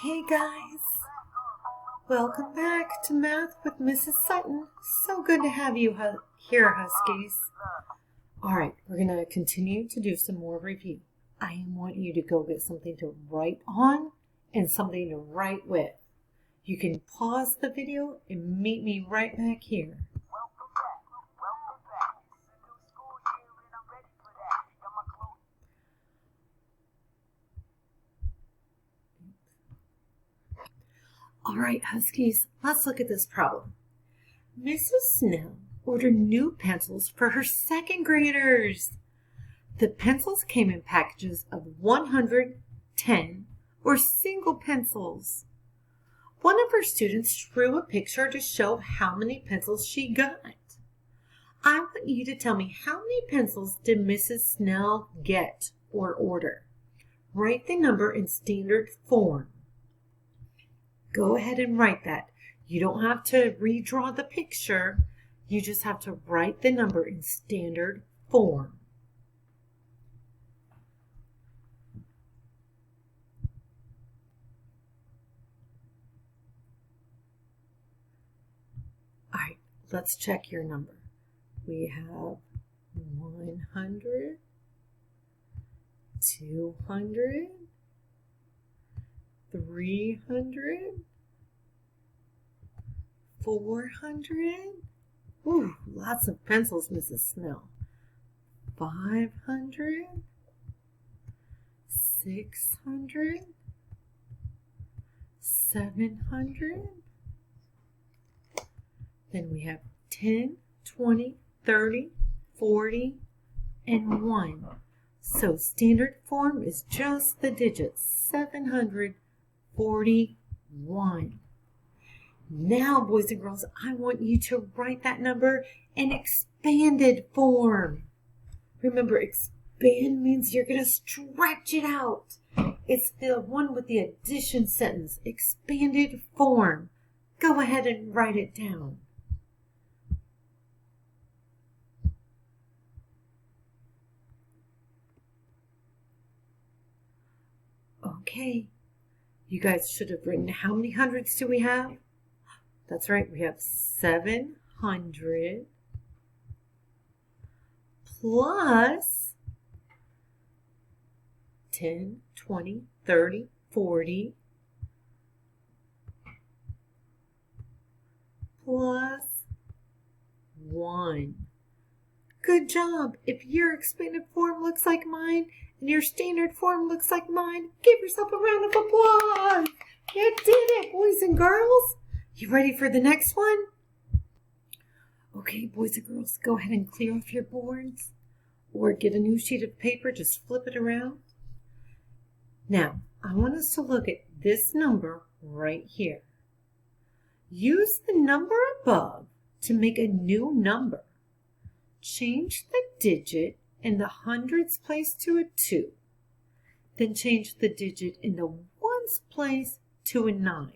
Hey guys, welcome back to Math with Mrs. Sutton. So good to have you here, Huskies. All right, we're going to continue to do some more review. I want you to go get something to write on and something to write with. You can pause the video and meet me right back here. All right, Huskies, let's look at this problem. Mrs. Snell ordered new pencils for her second graders. The pencils came in packages of 110 or single pencils. One of her students drew a picture to show how many pencils she got. I want you to tell me how many pencils did Mrs. Snell get or order. Write the number in standard form. Go ahead and write that. You don't have to redraw the picture. You just have to write the number in standard form. All right, let's check your number. We have 100, 200, 300, 400. Ooh, lots of pencils, Mrs. Snell. 500, 600, 700. Then we have 10, 20, 30, 40, and 1. So standard form is just the digits 741. Now, boys and girls, I want you to write that number in expanded form. Remember, expand means you're going to stretch it out. It's the one with the addition sentence, expanded form. Go ahead and write it down. Okay, you guys should have written, how many hundreds do we have? That's right, we have 700 plus 10, 20, 30, 40 plus 1. Good job. If your expanded form looks like mine and your standard form looks like mine, give yourself a round of applause. You did it, boys and girls. You ready for the next one? Okay, boys and girls, go ahead and clear off your boards or get a new sheet of paper. Just flip it around. Now, I want us to look at this number right here. Use the number above to make a new number. Change the digit in the hundreds place to a 2. Then change the digit in the ones place to a 9.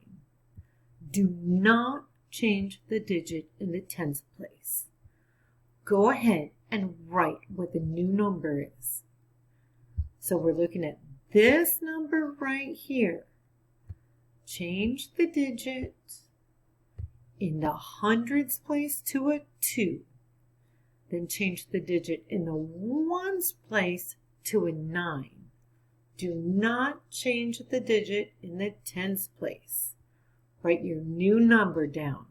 Do not change the digit in the tens place. Go ahead and write what the new number is. So we're looking at this number right here. Change the digit in the hundreds place to a 2. Then change the digit in the ones place to a 9. Do not change the digit in the tens place. Write your new number down.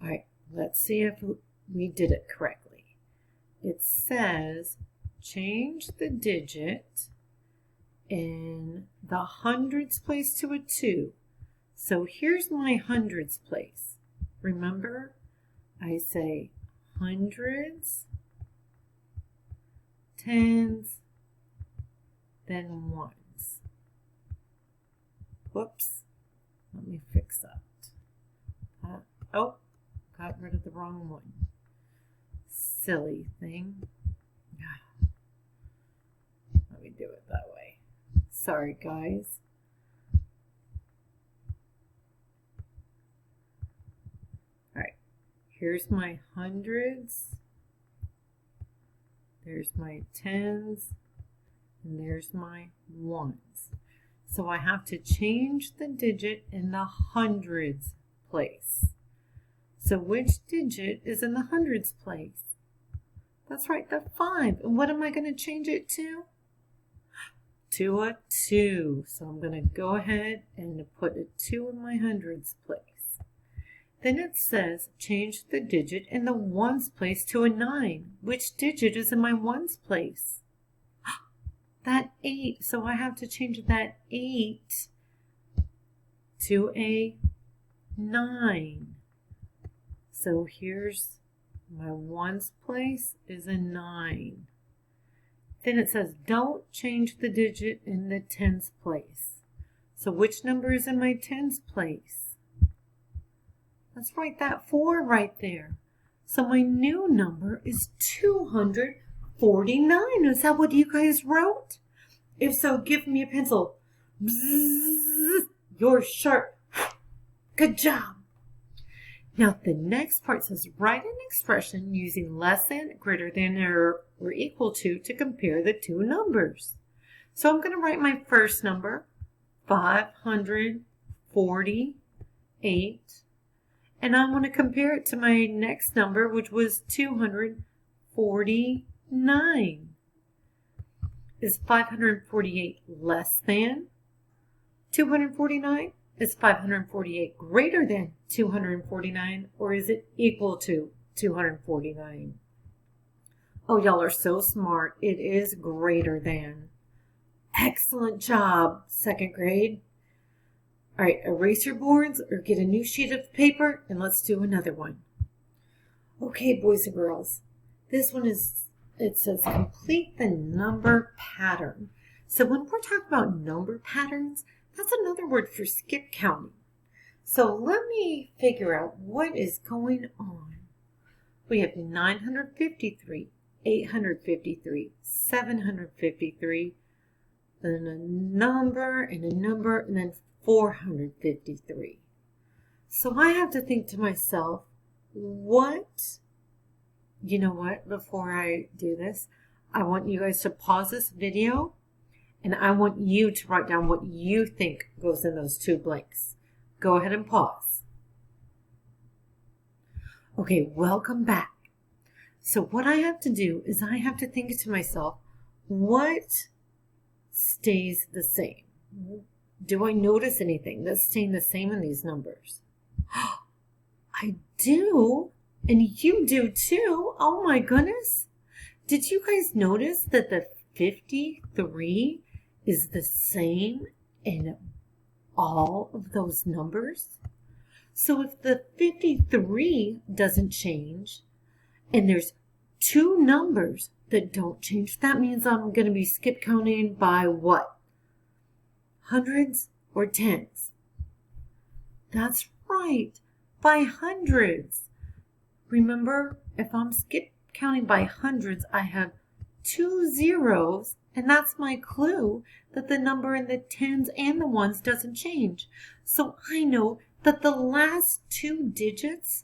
All right, let's see if we did it correctly. It says change the digit in the hundreds place to a 2. So here's my hundreds place. Remember, I say hundreds, tens, then ones. Whoops, let me fix that. Oh, got rid of the wrong one. Silly thing. Let me do it that way. Sorry, guys. All right, here's my hundreds. There's my tens, and there's my ones. So I have to change the digit in the hundreds place. So which digit is in the hundreds place? That's right, the 5. And what am I going to change it to? To a 2. So I'm going to go ahead and put a 2 in my hundreds place. Then it says change the digit in the ones place to a 9. Which digit is in my ones place? That 8. So I have to change that 8 to a 9. So here's my ones place is a 9. Then it says don't change the digit in the tens place. So which number is in my tens place? Let's write that 4 right there. So my new number is 249. Is that what you guys wrote? If so, give me a pencil. Bzzz, you're sharp. Good job. Now the next part says write an expression using less than, greater than, or equal to compare the two numbers. So I'm going to write my first number, 548. And I want to compare it to my next number, which was 249. Is 548 less than 249? Is 548 greater than 249? Or is it equal to 249? Oh, y'all are so smart. It is greater than. Excellent job, second grade. All right, erase your boards or get a new sheet of paper and let's do another one. Okay, boys and girls, this one is, it says complete the number pattern. So when we're talking about number patterns, that's another word for skip counting. So let me figure out what is going on. We have 953, 853, 753, then a number, and then 453. So I have to think to myself, you know what, before I do this, I want you guys to pause this video and I want you to write down what you think goes in those two blanks. Go ahead and pause. Okay, welcome back. So what I have to do is I have to think to myself, what stays the same? Do I notice anything that's staying the same in these numbers? I do, and you do too. Oh my goodness. Did you guys notice that the 53 is the same in all of those numbers? So if the 53 doesn't change, and there's two numbers that don't change, that means I'm going to be skip counting by what? Hundreds or tens? That's right, by hundreds. Remember, if I'm skip counting by hundreds, I have 2 zeros, and that's my clue that the number in the tens and the ones doesn't change. So I know that the last two digits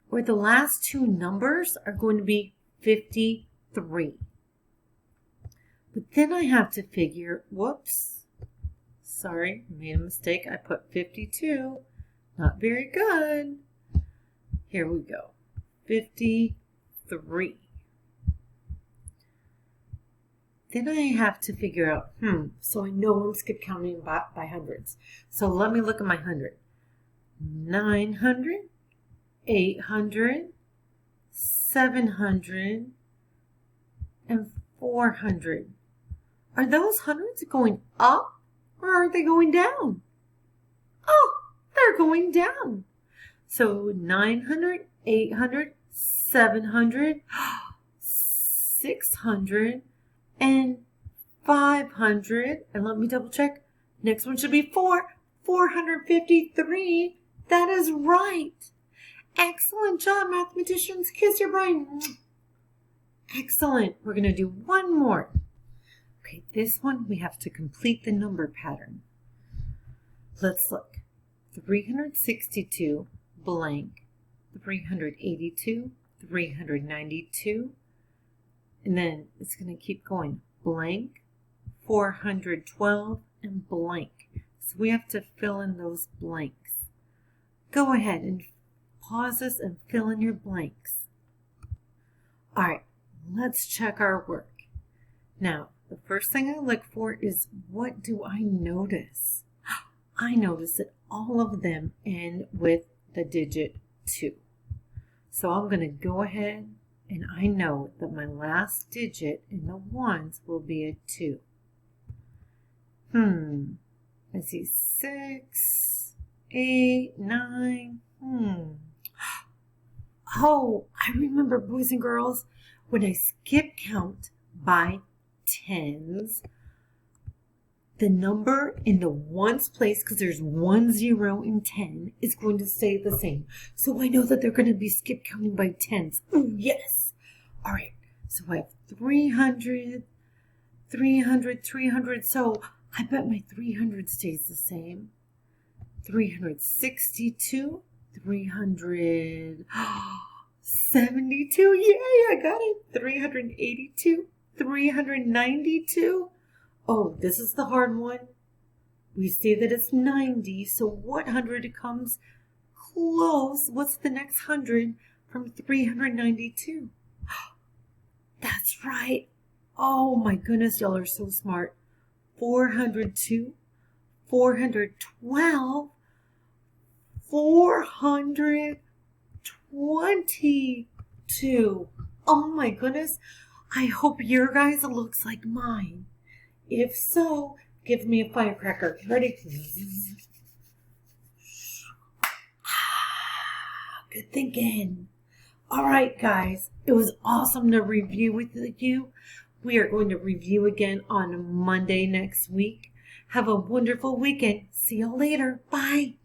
or the last two numbers are going to be 53. But then I have to figure, whoops, sorry, made a mistake. I put 52. Not very good. Here we go. 53. Then I have to figure out, so I know I'm skip counting by hundreds. So let me look at my 100. 900, 800, 700, and 400. Are those hundreds going up or are they going down? Oh, they're going down. So 900, 800, 700, 600, and 500. And let me double check. Next one should be 453. That is right. Excellent job, mathematicians. Kiss your brain. Excellent. We're going to do one more. Okay, this one we have to complete the number pattern. Let's look. 362 blank, 382, 392, and then it's going to keep going. blank, 412, and blank. So we have to fill in those blanks. Go ahead and pause this and fill in your blanks. All right, let's check our work. Now, the first thing I look for is, what do I notice? I notice that all of them end with the digit 2. So I'm going to go ahead and I know that my last digit in the ones will be a 2. I see 6, 8, 9. Oh, I remember, boys and girls, when I skip count by tens, the number in the ones place, because there's 1 0 in 10, is going to stay the same. So I know that they're going to be skip counting by tens. Oh, yes. All right. So I have 300, 300, 300. So I bet my 300 stays the same. 362, 372. Yay, I got it. 382, 392. Oh, this is the hard one. We see that it's 90, so what 100 comes close? What's the next 100 from 392? That's right. Oh my goodness, y'all are so smart. 402, 412, 422. Oh my goodness. I hope your guys looks like mine. If so, give me a firecracker. Ready? Good thinking. All right, guys. It was awesome to review with you. We are going to review again on Monday next week. Have a wonderful weekend. See you later. Bye.